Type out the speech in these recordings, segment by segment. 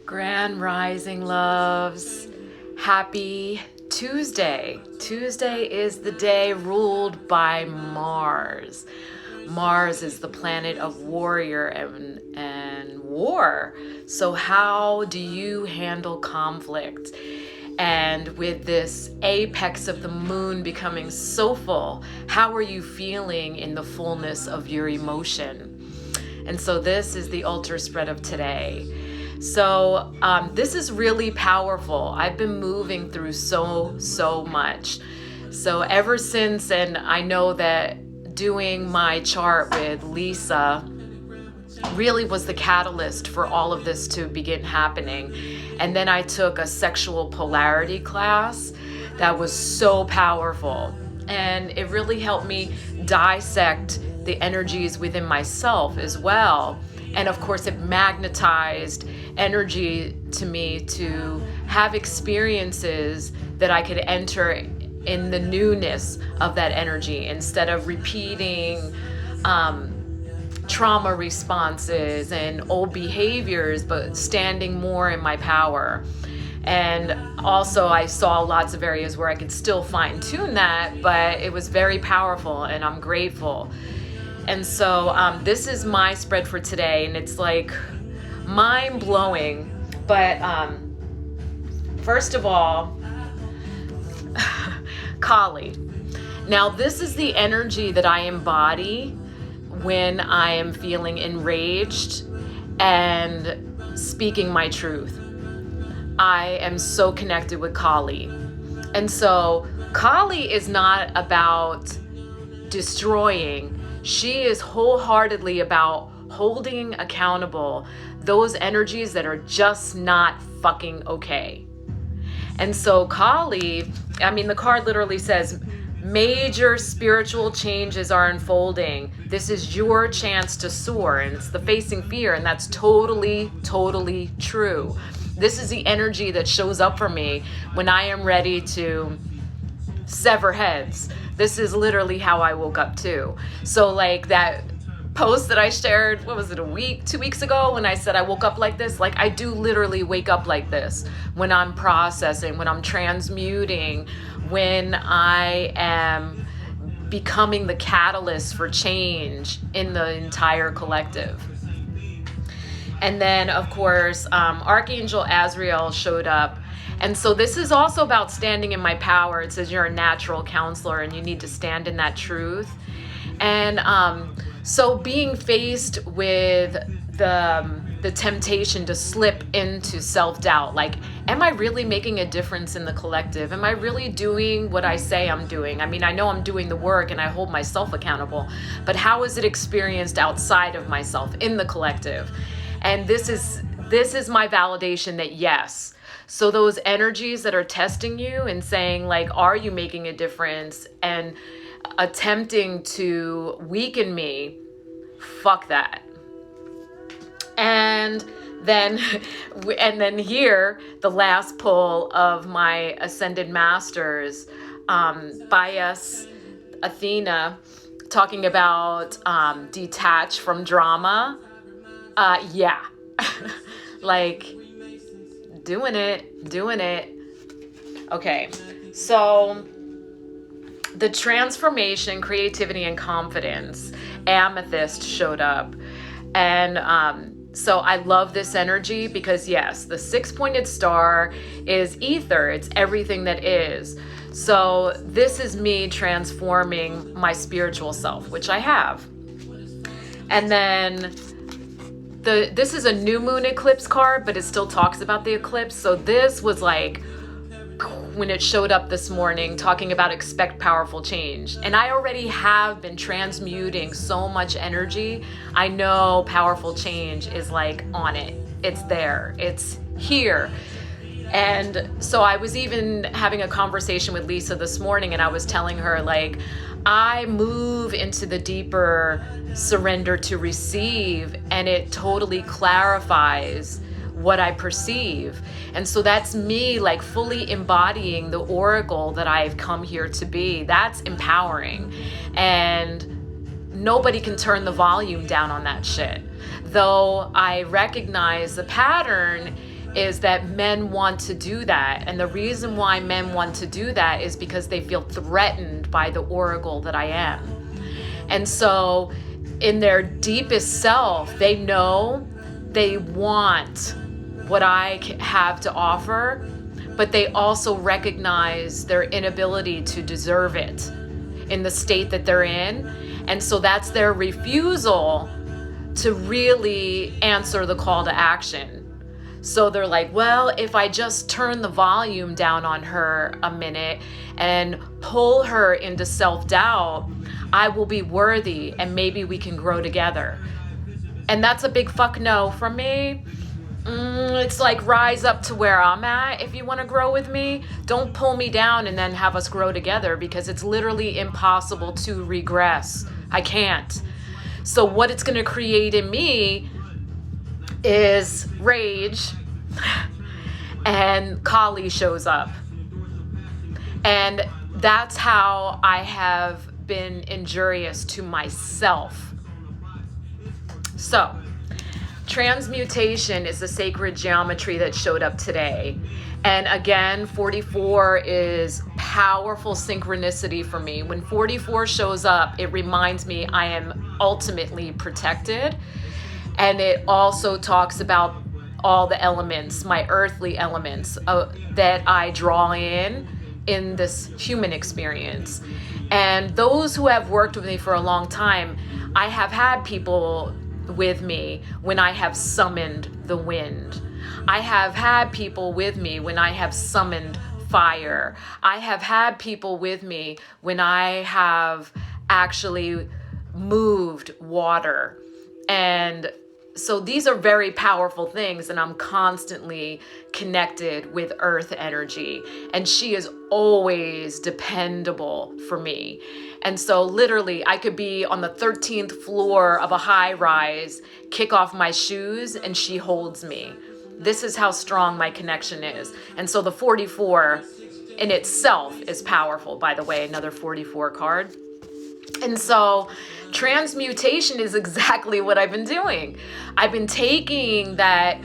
Grand Rising loves. Happy Tuesday. Tuesday is the day ruled by Mars. Mars is the planet of warrior and war. So how do you handle conflict? And with this apex of the moon becoming so full, how are you feeling in the fullness of your emotion? And so this is the altar spread of today. So this is really powerful. I've been moving through so much. So ever since, and I know that doing my chart with Lisa really was the catalyst for all of this to begin happening. And then I took a sexual polarity class that was so powerful. And it really helped me dissect the energies within myself as well. And of course, it magnetized energy to me to have experiences that I could enter in the newness of that energy instead of repeating trauma responses and old behaviors, but standing more in my power. And also I saw lots of areas where I could still fine tune that, but it was very powerful and I'm grateful. And so this is my spread for today, and it's like mind blowing. But first of all, Kali. Now this is the energy that I embody when I am feeling enraged and speaking my truth. I am so connected with Kali. And so Kali is not about destroying. She is wholeheartedly about holding accountable those energies that are just not fucking okay. And so Kali, I mean, the card literally says, major spiritual changes are unfolding. This is your chance to soar, and it's the facing fear, and that's totally true. This is the energy that shows up for me when I am ready to sever heads. This is literally how I woke up too. So like that post that I shared, what was it, 2 weeks ago, when I said I woke up like this, like I do literally wake up like this when I'm processing, when I'm transmuting, when I am becoming the catalyst for change in the entire collective. And then of course, Archangel Azrael showed up. And so this is also about standing in my power. It says you're a natural counselor and you need to stand in that truth. And so being faced with the temptation to slip into self-doubt, like, am I really making a difference in the collective? Am I really doing what I say I'm doing? I mean, I know I'm doing the work and I hold myself accountable, but how is it experienced outside of myself in the collective? And this is my validation that yes. So those energies that are testing you and saying like, are you making a difference, and attempting to weaken me, fuck that. And then here, the last pull of my Ascended Masters, Bias Athena, talking about detach from drama. Yeah, like doing it. Okay, so the transformation, creativity, and confidence, Amethyst showed up. And so I love this energy because yes, the 6-pointed star is ether. It's everything that is. So this is me transforming my spiritual self, which I have. And then this is a new moon eclipse card, but it still talks about the eclipse. So this was like when it showed up this morning, talking about expect powerful change. And I already have been transmuting so much energy. I know powerful change is like on it. It's there. It's here. And so I was even having a conversation with Lisa this morning, and I was telling her, like, I move into the deeper surrender to receive, and it totally clarifies what I perceive. And so that's me like fully embodying the oracle that I've come here to be. That's empowering. And nobody can turn the volume down on that shit. Though I recognize the pattern is that men want to do that. And the reason why men want to do that is because they feel threatened by the oracle that I am. And so in their deepest self, they know they want what I have to offer, but they also recognize their inability to deserve it in the state that they're in. And so that's their refusal to really answer the call to action. So they're like, well, if I just turn the volume down on her a minute and pull her into self-doubt, I will be worthy and maybe we can grow together. And that's a big fuck no from me. It's like, rise up to where I'm at. If you want to grow with me, don't pull me down and then have us grow together, because it's literally impossible to regress. I can't. So what it's going to create in me is rage, and Kali shows up. And that's how I have been injurious to myself. So transmutation is the sacred geometry that showed up today. And again, 44 is powerful synchronicity for me. When 44 shows up, it reminds me I am ultimately protected. And it also talks about all the elements, my earthly elements that I draw in this human experience. And those who have worked with me for a long time, I have had people with me when I have summoned the wind. I have had people with me when I have summoned fire. I have had people with me when I have actually moved water. And so these are very powerful things, and I'm constantly connected with earth energy, and she is always dependable for me. And so literally I could be on the 13th floor of a high rise, kick off my shoes, and she holds me. This is how strong my connection is. And so the 44 in itself is powerful, by the way, another 44 card. And so transmutation is exactly what I've been doing. I've been taking that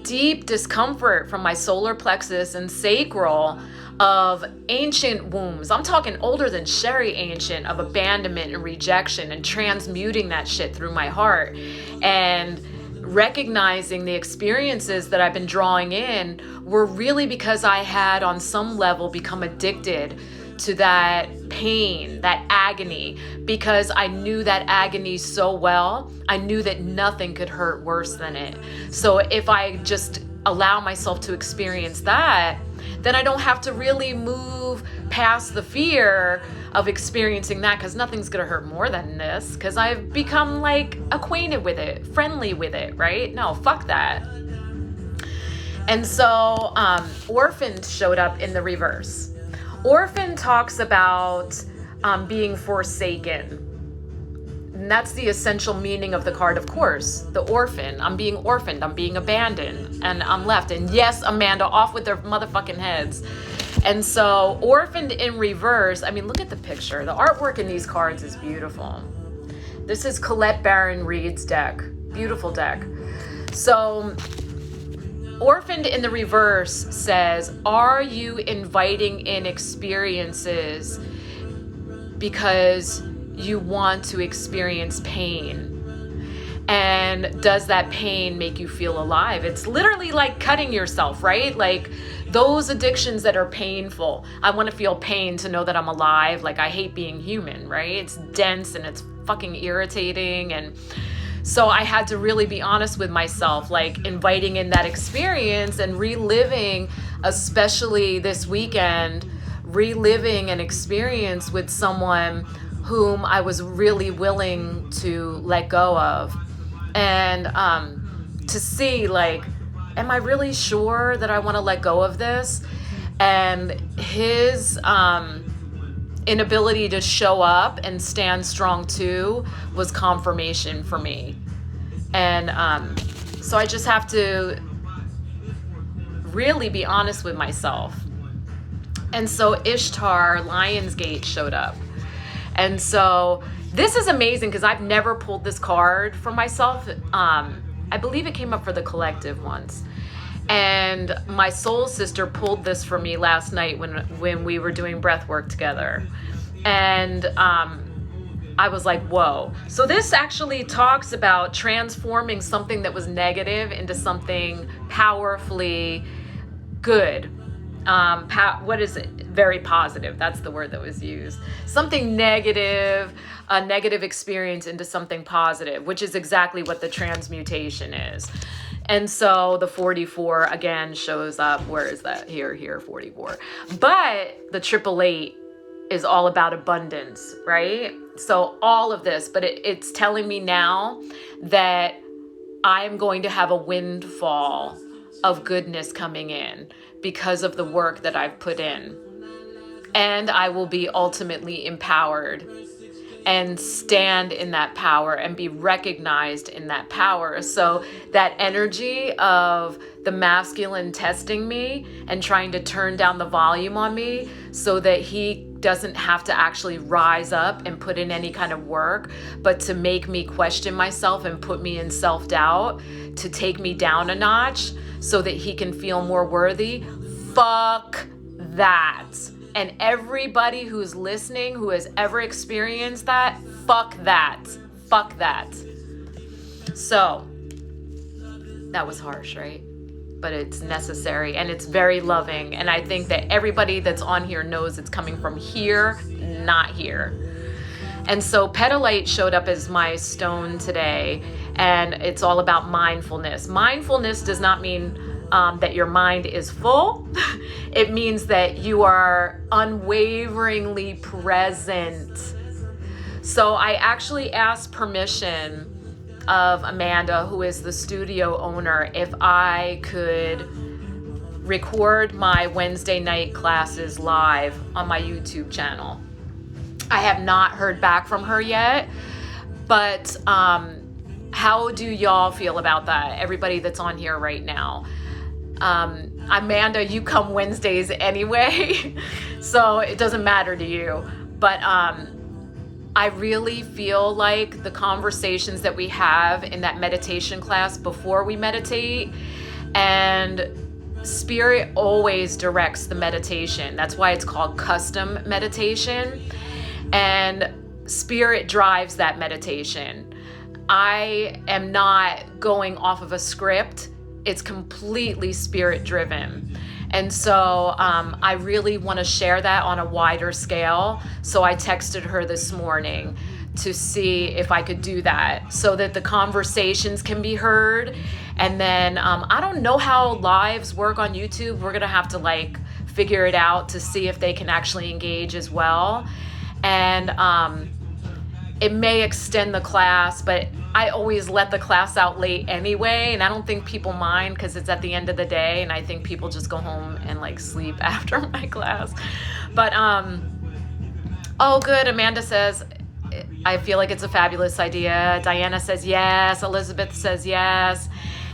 deep discomfort from my solar plexus and sacral of ancient wombs. I'm talking older than Sherry ancient, of abandonment and rejection, and transmuting that shit through my heart and recognizing the experiences that I've been drawing in were really because I had on some level become addicted to that pain, that agony, because I knew that agony so well. I knew that nothing could hurt worse than it. So if I just allow myself to experience that, then I don't have to really move past the fear of experiencing that, because nothing's gonna hurt more than this, because I've become like acquainted with it, friendly with it, right? No, fuck that. And so Orphan showed up in the reverse. Orphan talks about being forsaken. And that's the essential meaning of the card, of course. The orphan. I'm being orphaned. I'm being abandoned. And I'm left. And yes, Amanda, off with their motherfucking heads. And so orphaned in reverse. I mean, look at the picture. The artwork in these cards is beautiful. This is Colette Baron Reed's deck. Beautiful deck. So orphaned in the reverse says, are you inviting in experiences because you want to experience pain? And does that pain make you feel alive? It's literally like cutting yourself, right? Like those addictions that are painful. I want to feel pain to know that I'm alive. Like I hate being human, right? It's dense and it's fucking irritating. And so I had to really be honest with myself, like inviting in that experience and reliving, especially this weekend, reliving an experience with someone whom I was really willing to let go of. And to see, like, am I really sure that I want to let go of this? And his inability to show up and stand strong too was confirmation for me. And so I just have to really be honest with myself. And so Ishtar Lionsgate showed up. And so this is amazing because I've never pulled this card for myself. I believe it came up for the collective once. And my soul sister pulled this for me last night when we were doing breath work together. And I was like, whoa. So this actually talks about transforming something that was negative into something powerfully good. What is it? Very positive. That's the word that was used. Something negative, a negative experience into something positive, which is exactly what the transmutation is. And so the 44 again shows up. Where is that? Here, 44. But the 888 is all about abundance, right? So all of this, but it's telling me now that I'm going to have a windfall of goodness coming in because of the work that I've put in. And I will be ultimately empowered and stand in that power and be recognized in that power. So that energy of the masculine testing me and trying to turn down the volume on me so that he doesn't have to actually rise up and put in any kind of work, but to make me question myself and put me in self-doubt, to take me down a notch so that he can feel more worthy. Fuck that. And everybody who's listening, who has ever experienced that, fuck that. Fuck that. So, that was harsh, right? But it's necessary and it's very loving. And I think that everybody that's on here knows it's coming from here, not here. And so Petalite showed up as my stone today, and it's all about mindfulness. Mindfulness does not mean that your mind is full. It means that you are unwaveringly present. So I actually asked permission of Amanda, who is the studio owner, if I could record my Wednesday night classes live on my YouTube channel. I have not heard back from her yet, but how do y'all feel about that? Everybody that's on here right now. Amanda, you come Wednesdays anyway, so it doesn't matter to you. But I really feel like the conversations that we have in that meditation class before we meditate, and Spirit always directs the meditation. That's why it's called custom meditation. And Spirit drives that meditation. I am not going off of a script. It's completely Spirit driven. And so I really want to share that on a wider scale. So I texted her this morning to see if I could do that so that the conversations can be heard. And then I don't know how lives work on YouTube. We're going to have to figure it out to see if they can actually engage as well. And it may extend the class, but I always let the class out late anyway, and I don't think people mind because it's at the end of the day, and I think people just go home and sleep after my class. But oh good, Amanda says, I feel like it's a fabulous idea. Diana says yes. Elizabeth says yes.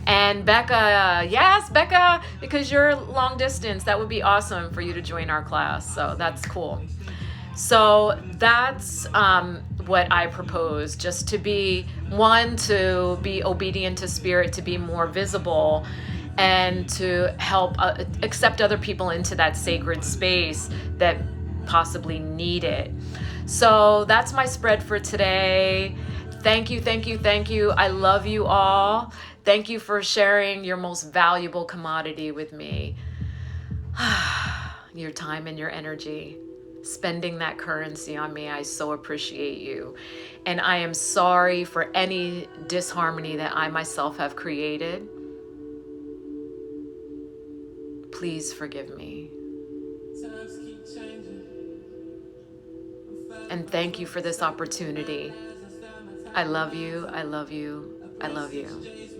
And Becca, yes, Becca, because you're long distance, that would be awesome for you to join our class. So that's cool. So that's what I propose, just to be obedient to Spirit, to be more visible, and to help accept other people into that sacred space that possibly need it. So that's my spread for today. Thank you, thank you, thank you. I love you all. Thank you for sharing your most valuable commodity with me. Your time and your energy. Spending that currency on me. I so appreciate you. And I am sorry for any disharmony that I myself have created. Please forgive me. And thank you for this opportunity. I love you. I love you. I love you.